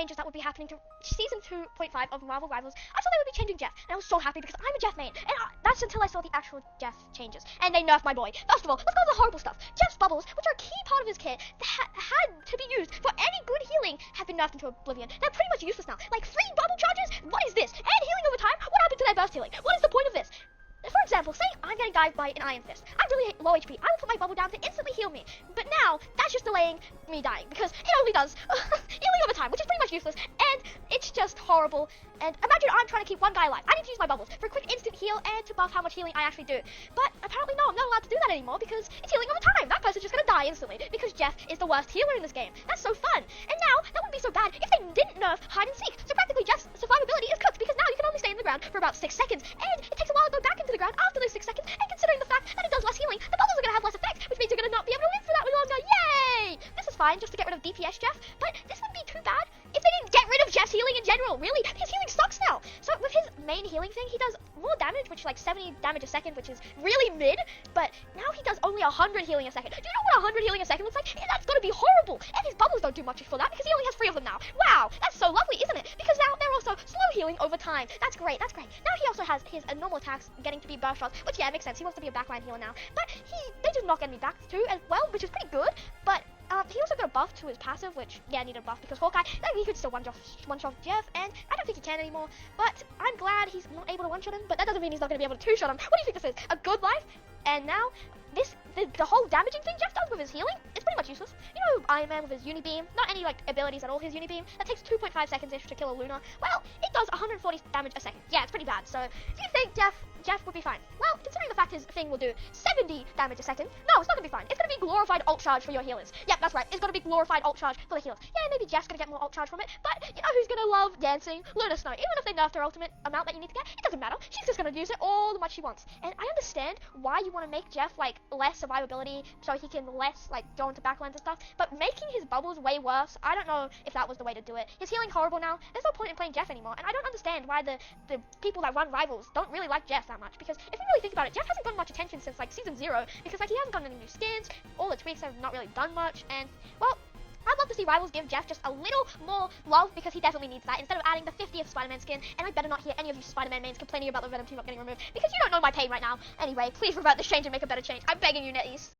changes that would be happening to Season 2.5 of Marvel Rivals, I saw they would be changing Jeff, and I was so happy because I'm a Jeff main, and that's until I saw the actual Jeff changes, and they nerfed my boy. First of all, let's go to the horrible stuff. Jeff's bubbles, which are a key part of his kit, that had to be used for any good healing, have been nerfed into oblivion. They're pretty much useless now. Like, free bubble charges? What is this? And healing over time? What happened to their burst healing? What is the point of this? For example, say I'm getting dived by an Iron Fist. I'm really low HP. I will put my bubble down to instantly heal me. But now, that's just delaying me dying, because it only does healing over time, which is pretty much useless, and it's just horrible. And imagine I'm trying to keep one guy alive. I need to use my bubbles for a quick instant heal and to buff how much healing I actually do. But apparently no, I'm not allowed to do that anymore because it's healing over time. That person's just gonna die instantly because Jeff is the worst healer in this game. That's so fun. And now, that wouldn't be so bad if they didn't nerf hide and seek. So practically Jeff's survivability is cooked because now you can only stay in the ground for about 6 seconds, and it takes a while to go back into the ground after those 6 seconds, and considering the fact that it does less healing, the bubbles are gonna have less effect, which means you're gonna not be able to live for that longer. Yay! This is fine just to get rid of DPS Jeff, but this wouldn't be too bad if they didn't get rid of Jeff's healing in general. Really, his healing sucks now. So with his main healing thing, he does more damage, which is like 70 damage a second, which is really mid, but now he does only 100 healing a second. Do you know what 100 healing a second looks like? Yeah, that's gonna be horrible, and his bubbles don't do much for that because he only has 3 of them now. Wow, that's so lovely, isn't it? Because now they're also slow healing over time. That's great, that's great. Now he also has his normal attacks getting to be burst shots, which yeah, makes sense. He wants to be a backline healer now, but they just not getting me back too as well, which is pretty good, but he also got a buff to his passive, which, yeah, needed a buff because Hawkeye, he could still one-shot Jeff, and I don't think he can anymore, but I'm glad he's not able to one-shot him, but that doesn't mean he's not going to be able to two-shot him. What do you think this is? A good life? And now, the whole damaging thing Jeff does with his healing is pretty much useless. You know Iron Man with his Unibeam? Not any, like, abilities at all, his Unibeam. That takes 2.5 seconds-ish to kill a Luna. Well, it does 140 damage a second. Yeah, it's pretty bad, so do you think Jeff would be fine? Well, considering the fact his thing will do 70 damage a second, no, it's not gonna be fine. It's gonna be glorified ult charge for your healers. Yep, that's right. It's gonna be glorified ult charge for the healers. Yeah, maybe Jeff's gonna get more ult charge from it, but you know who's gonna love dancing? Luna Snow. Even if they nerfed her ultimate amount that you need to get, it doesn't matter. She's just gonna use it all the much she wants. And I understand why you want to make Jeff like less survivability so he can less like go into backlines and stuff, but making his bubbles way worse, I don't know if that was the way to do it. His healing horrible now. There's no point in playing Jeff anymore, and I don't understand why the people that run Rivals don't really like Jeff that much, because if you really think about it, Jeff hasn't gotten much attention since like Season 0, because like he hasn't gotten any new skins, all the tweaks have not really done much, and well, I'd love to see Rivals give Jeff just a little more love, because he definitely needs that, instead of adding the 50th Spider-Man skin, and I better not hear any of you Spider-Man mains complaining about the Venom team not getting removed, because you don't know my pain right now. Anyway, please revert this change and make a better change. I'm begging you, NetEase.